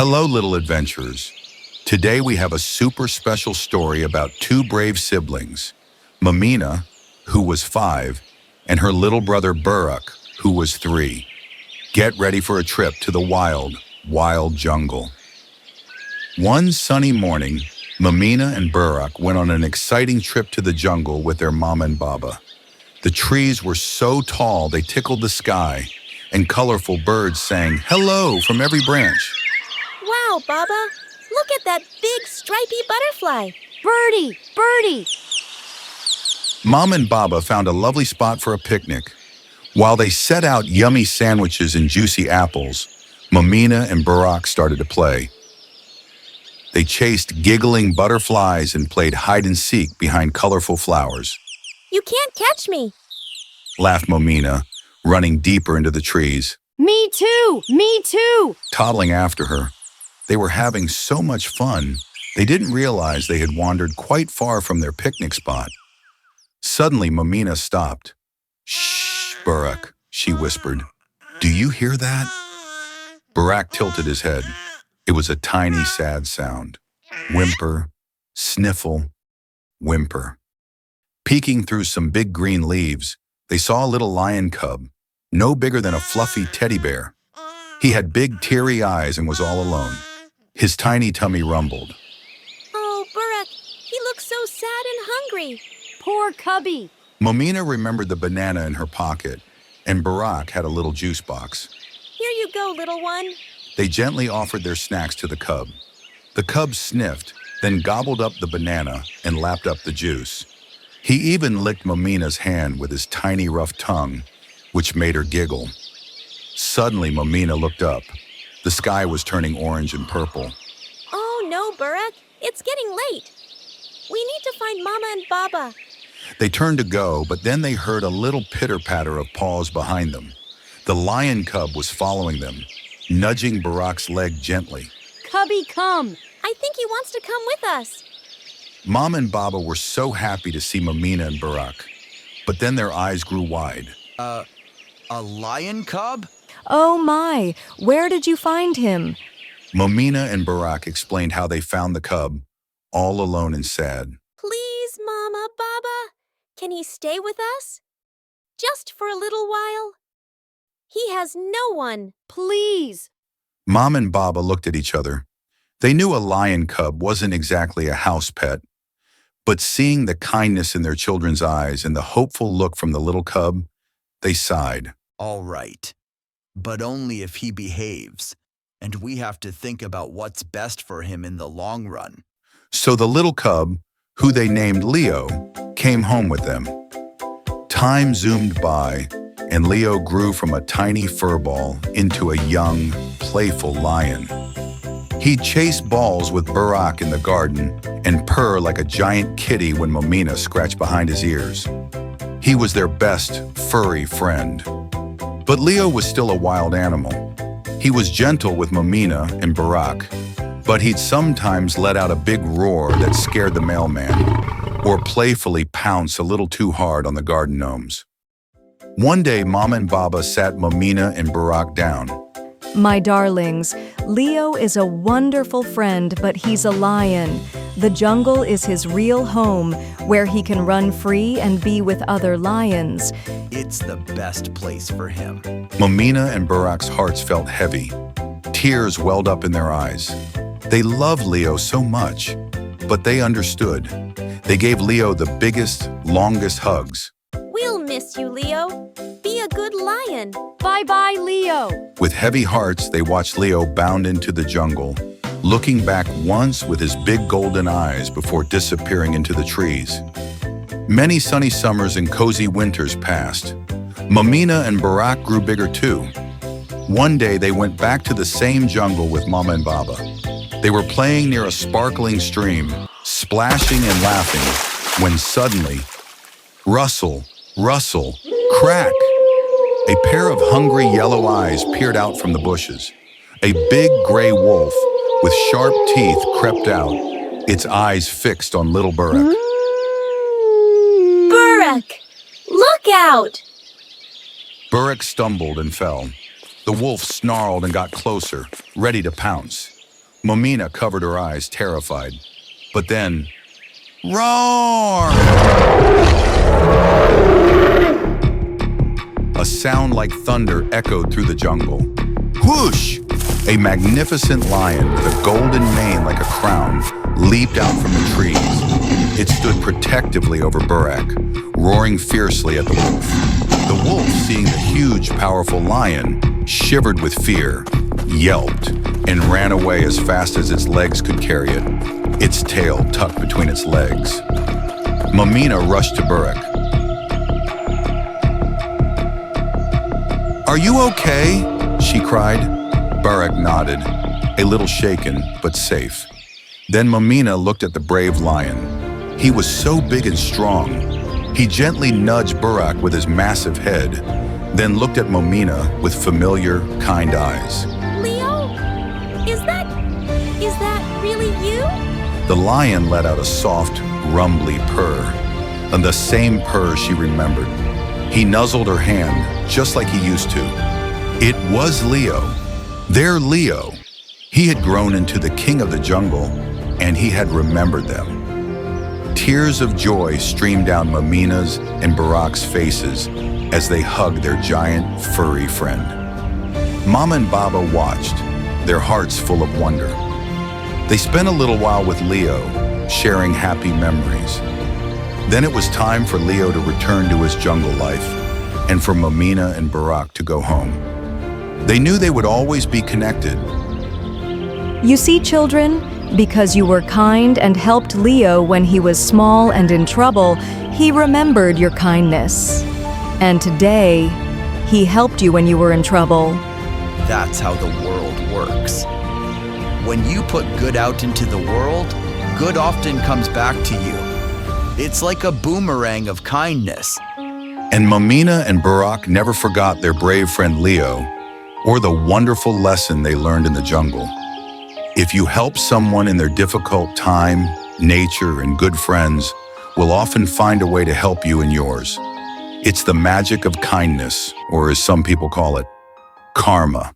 Hello, little adventurers. Today we have a super special story about two brave siblings, Momina, who was 5, and her little brother Burrak, who was 3. Get ready for a trip to the wild, wild jungle. One sunny morning, Momina and Burrak went on an exciting trip to the jungle with their mama and baba. The trees were so tall they tickled the sky, and colorful birds sang hello from every branch. Wow, Baba! Look at that big stripy butterfly! Birdie! Birdie! Mom and Baba found a lovely spot for a picnic. While they set out yummy sandwiches and juicy apples, Momina and Burrak started to play. They chased giggling butterflies and played hide-and-seek behind colorful flowers. You can't catch me! Laughed Momina, running deeper into the trees. Me too! Me too! Toddling after her. They were having so much fun, they didn't realize they had wandered quite far from their picnic spot. Suddenly, Momina stopped. Shh, Burrak, she whispered. Do you hear that? Burrak tilted his head. It was a tiny, sad sound. Whimper, sniffle, whimper. Peeking through some big green leaves, they saw a little lion cub, no bigger than a fluffy teddy bear. He had big, teary eyes and was all alone. His tiny tummy rumbled. Oh, Burrak, he looks so sad and hungry. Poor cubby! Momina remembered the banana in her pocket, and Burrak had a little juice box. Here you go, little one. They gently offered their snacks to the cub. The cub sniffed, then gobbled up the banana and lapped up the juice. He even licked Momina's hand with his tiny, rough tongue, which made her giggle. Suddenly, Momina looked up. The sky was turning orange and purple. Oh no, Burrak, it's getting late. We need to find Mama and Baba. They turned to go, but then they heard a little pitter-patter of paws behind them. The lion cub was following them, nudging Burrak's leg gently. Cubby, come! I think he wants to come with us. Mom and Baba were so happy to see Momina and Burrak, but then their eyes grew wide. A lion cub? Oh my, where did you find him? Momina and Burrak explained how they found the cub, all alone and sad. Please, Mama, Baba, can he stay with us? Just for a little while? He has no one. Please! Mom and Baba looked at each other. They knew a lion cub wasn't exactly a house pet, but seeing the kindness in their children's eyes and the hopeful look from the little cub, they sighed. All right, but only if he behaves, and we have to think about what's best for him in the long run. So the little cub, who they named Leo, came home with them. Time zoomed by, and Leo grew from a tiny furball into a young, playful lion. He'd chase balls with Burrak in the garden and purr like a giant kitty when Momina scratched behind his ears. He was their best, furry friend. But Leo was still a wild animal. He was gentle with Momina and Burrak, but he'd sometimes let out a big roar that scared the mailman, or playfully pounce a little too hard on the garden gnomes. One day, Mama and Baba sat Momina and Burrak down. My darlings, Leo is a wonderful friend, but he's a lion. The jungle is his real home, where he can run free and be with other lions. It's the best place for him. Momina and Burrak's hearts felt heavy. Tears welled up in their eyes. They loved Leo so much, but they understood. They gave Leo the biggest, longest hugs. We'll miss you, Leo. Be a good lion. Bye-bye, Leo. With heavy hearts, they watched Leo bound into the jungle, looking back once with his big golden eyes before disappearing into the trees. Many sunny summers and cozy winters passed. Momina and Burrak grew bigger too. One day, they went back to the same jungle with Mama and Baba. They were playing near a sparkling stream, splashing and laughing, when suddenly, rustle, rustle, crack! A pair of hungry yellow eyes peered out from the bushes. A big gray wolf with sharp teeth crept out, its eyes fixed on little Burrak. Burrak! Look out! Burrak stumbled and fell. The wolf snarled and got closer, ready to pounce. Momina covered her eyes, terrified. But then, roar! A sound like thunder echoed through the jungle. Whoosh! A magnificent lion with a golden mane like a crown leaped out from the trees. It stood protectively over Burrak, roaring fiercely at the wolf. The wolf, seeing the huge, powerful lion, shivered with fear, yelped, and ran away as fast as its legs could carry it, its tail tucked between its legs. Momina rushed to Burrak. "Are you okay?" she cried. Burrak nodded, a little shaken, but safe. Then Momina looked at the brave lion. He was so big and strong. He gently nudged Burrak with his massive head, then looked at Momina with familiar, kind eyes. Leo? Is that really you? The lion let out a soft, rumbly purr, and the same purr she remembered. He nuzzled her hand, just like he used to. It was Leo. Their Leo. He had grown into the king of the jungle, and he had remembered them. Tears of joy streamed down Momina's and Burrak's faces as they hugged their giant, furry friend. Mama and Baba watched, their hearts full of wonder. They spent a little while with Leo, sharing happy memories. Then it was time for Leo to return to his jungle life, and for Momina and Burrak to go home. They knew they would always be connected. You see, children, because you were kind and helped Leo when he was small and in trouble, he remembered your kindness. And today, he helped you when you were in trouble. That's how the world works. When you put good out into the world, good often comes back to you. It's like a boomerang of kindness. And Momina and Burrak never forgot their brave friend Leo, or the wonderful lesson they learned in the jungle. If you help someone in their difficult time, nature and good friends will often find a way to help you in yours. It's the magic of kindness, or as some people call it, karma.